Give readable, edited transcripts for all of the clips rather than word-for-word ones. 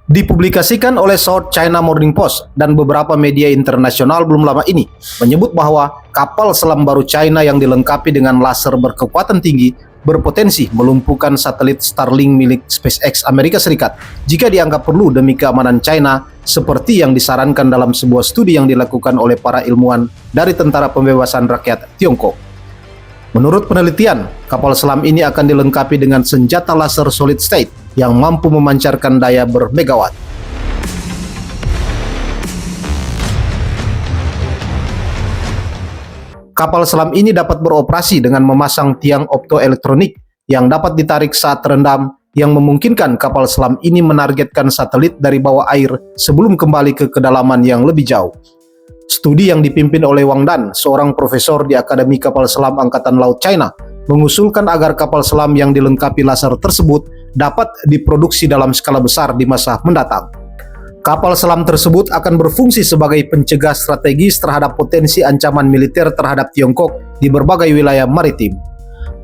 Dipublikasikan oleh South China Morning Post dan beberapa media internasional belum lama ini menyebut bahwa kapal selam baru China yang dilengkapi dengan laser berkekuatan tinggi berpotensi melumpuhkan satelit Starlink milik SpaceX Amerika Serikat jika dianggap perlu demi keamanan China, seperti yang disarankan dalam sebuah studi yang dilakukan oleh para ilmuwan dari Tentara Pembebasan Rakyat Tiongkok. Menurut penelitian, kapal selam ini akan dilengkapi dengan senjata laser solid state yang mampu memancarkan daya bermegawatt. Kapal selam ini dapat beroperasi dengan memasang tiang optoelektronik yang dapat ditarik saat terendam, yang memungkinkan kapal selam ini menargetkan satelit dari bawah air sebelum kembali ke kedalaman yang lebih jauh. Studi yang dipimpin oleh Wang Dan, seorang profesor di Akademi Kapal Selam Angkatan Laut China, mengusulkan agar kapal selam yang dilengkapi laser tersebut dapat diproduksi dalam skala besar di masa mendatang. Kapal selam tersebut akan berfungsi sebagai pencegah strategis terhadap potensi ancaman militer terhadap Tiongkok di berbagai wilayah maritim.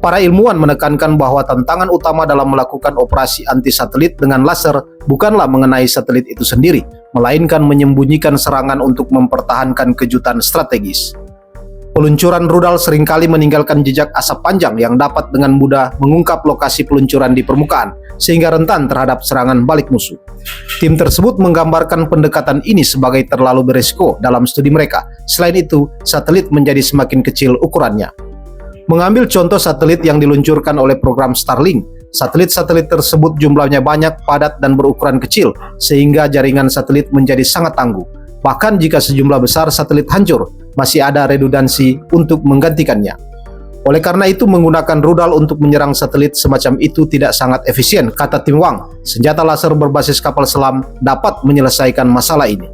Para ilmuwan menekankan bahwa tantangan utama dalam melakukan operasi anti-satelit dengan laser bukanlah mengenai satelit itu sendiri, melainkan menyembunyikan serangan untuk mempertahankan kejutan strategis. Peluncuran rudal seringkali meninggalkan jejak asap panjang yang dapat dengan mudah mengungkap lokasi peluncuran di permukaan, sehingga rentan terhadap serangan balik musuh. Tim tersebut menggambarkan pendekatan ini sebagai terlalu berisiko dalam studi mereka. Selain itu, satelit menjadi semakin kecil ukurannya. Mengambil contoh satelit yang diluncurkan oleh program Starlink, satelit-satelit tersebut jumlahnya banyak, padat, dan berukuran kecil, sehingga jaringan satelit menjadi sangat tangguh. Bahkan jika sejumlah besar satelit hancur, masih ada redundansi untuk menggantikannya. Oleh karena itu, menggunakan rudal untuk menyerang satelit semacam itu tidak sangat efisien, kata Tim Wang. Senjata laser berbasis kapal selam dapat menyelesaikan masalah ini.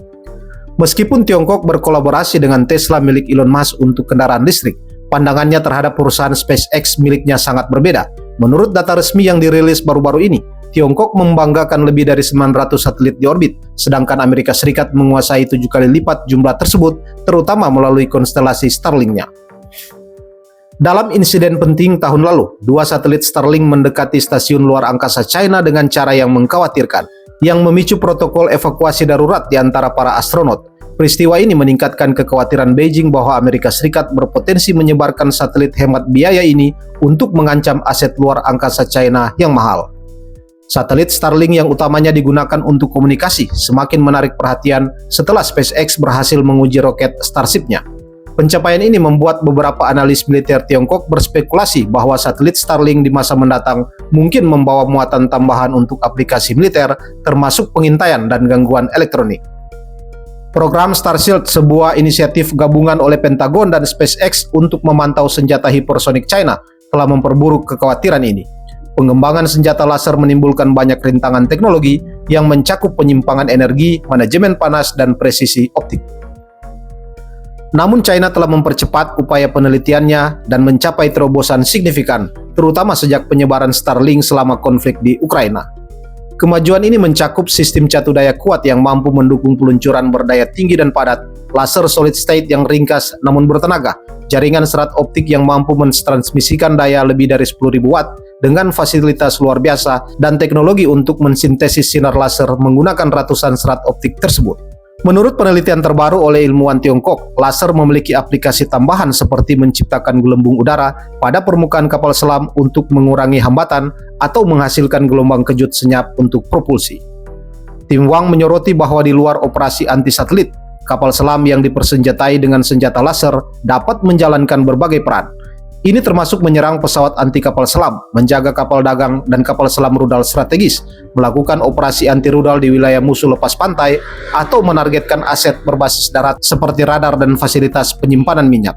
Meskipun Tiongkok berkolaborasi dengan Tesla milik Elon Musk untuk kendaraan listrik, pandangannya terhadap perusahaan SpaceX miliknya sangat berbeda. Menurut data resmi yang dirilis baru-baru ini, Tiongkok membanggakan lebih dari 900 satelit di orbit, sedangkan Amerika Serikat menguasai 7 kali lipat jumlah tersebut, terutama melalui konstelasi Starlink-nya. Dalam insiden penting tahun lalu, 2 satelit Starlink mendekati stasiun luar angkasa China dengan cara yang mengkhawatirkan, yang memicu protokol evakuasi darurat di antara para astronot. Peristiwa ini meningkatkan kekhawatiran Beijing bahwa Amerika Serikat berpotensi menyebarkan satelit hemat biaya ini untuk mengancam aset luar angkasa China yang mahal. Satelit Starlink yang utamanya digunakan untuk komunikasi semakin menarik perhatian setelah SpaceX berhasil menguji roket Starship-nya. Pencapaian ini membuat beberapa analis militer Tiongkok berspekulasi bahwa satelit Starlink di masa mendatang mungkin membawa muatan tambahan untuk aplikasi militer, termasuk pengintaian dan gangguan elektronik. Program Starshield, sebuah inisiatif gabungan oleh Pentagon dan SpaceX untuk memantau senjata hipersonik China, telah memperburuk kekhawatiran ini. Pengembangan senjata laser menimbulkan banyak rintangan teknologi yang mencakup penyimpangan energi, manajemen panas, dan presisi optik. Namun China telah mempercepat upaya penelitiannya dan mencapai terobosan signifikan, terutama sejak penyebaran Starlink selama konflik di Ukraina. Kemajuan ini mencakup sistem catu daya kuat yang mampu mendukung peluncuran berdaya tinggi dan padat, laser solid state yang ringkas namun bertenaga, jaringan serat optik yang mampu mentransmisikan daya lebih dari 10.000 watt dengan fasilitas luar biasa, dan teknologi untuk mensintesis sinar laser menggunakan ratusan serat optik tersebut. Menurut penelitian terbaru oleh ilmuwan Tiongkok, laser memiliki aplikasi tambahan seperti menciptakan gelembung udara pada permukaan kapal selam untuk mengurangi hambatan atau menghasilkan gelombang kejut senyap untuk propulsi. Tim Wang menyoroti bahwa di luar operasi anti-satelit, kapal selam yang dipersenjatai dengan senjata laser dapat menjalankan berbagai peran. Ini termasuk menyerang pesawat anti kapal selam, menjaga kapal dagang dan kapal selam rudal strategis, melakukan operasi anti rudal di wilayah musuh lepas pantai, atau menargetkan aset berbasis darat seperti radar dan fasilitas penyimpanan minyak.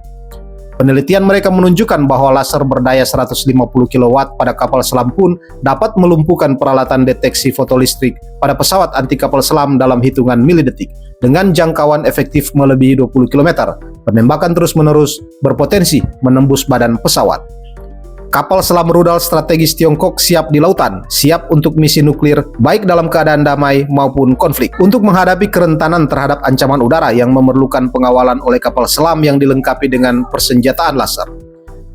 Penelitian mereka menunjukkan bahwa laser berdaya 150 kW pada kapal selam pun dapat melumpuhkan peralatan deteksi fotolistrik pada pesawat anti kapal selam dalam hitungan milidetik. Dengan jangkauan efektif melebihi 20 km, penembakan terus-menerus berpotensi menembus badan pesawat. Kapal selam rudal strategis Tiongkok siap di lautan, siap untuk misi nuklir baik dalam keadaan damai maupun konflik. Untuk menghadapi kerentanan terhadap ancaman udara yang memerlukan pengawalan oleh kapal selam yang dilengkapi dengan persenjataan laser.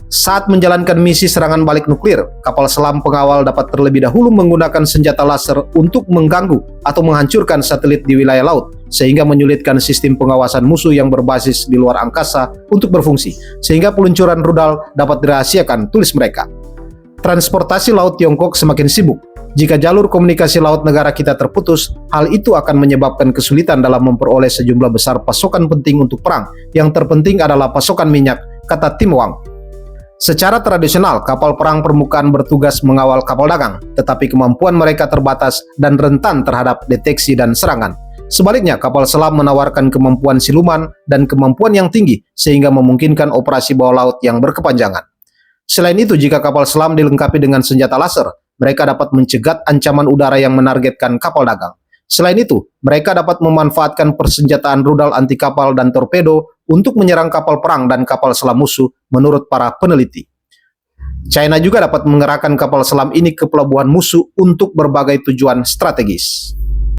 Saat menjalankan misi serangan balik nuklir, kapal selam pengawal dapat terlebih dahulu menggunakan senjata laser untuk mengganggu atau menghancurkan satelit di wilayah laut, sehingga menyulitkan sistem pengawasan musuh yang berbasis di luar angkasa untuk berfungsi, sehingga peluncuran rudal dapat dirahasiakan, tulis mereka. Transportasi laut Tiongkok semakin sibuk. Jika jalur komunikasi laut negara kita terputus, hal itu akan menyebabkan kesulitan dalam memperoleh sejumlah besar pasokan penting untuk perang. Yang terpenting adalah pasokan minyak, kata Tim Wang. Secara tradisional, kapal perang permukaan bertugas mengawal kapal dagang, tetapi kemampuan mereka terbatas dan rentan terhadap deteksi dan serangan. Sebaliknya, kapal selam menawarkan kemampuan siluman dan kemampuan yang tinggi, sehingga memungkinkan operasi bawah laut yang berkepanjangan. Selain itu, jika kapal selam dilengkapi dengan senjata laser, mereka dapat mencegat ancaman udara yang menargetkan kapal dagang. Selain itu, mereka dapat memanfaatkan persenjataan rudal anti kapal dan torpedo untuk menyerang kapal perang dan kapal selam musuh, menurut para peneliti. China juga dapat mengerahkan kapal selam ini ke pelabuhan musuh untuk berbagai tujuan strategis.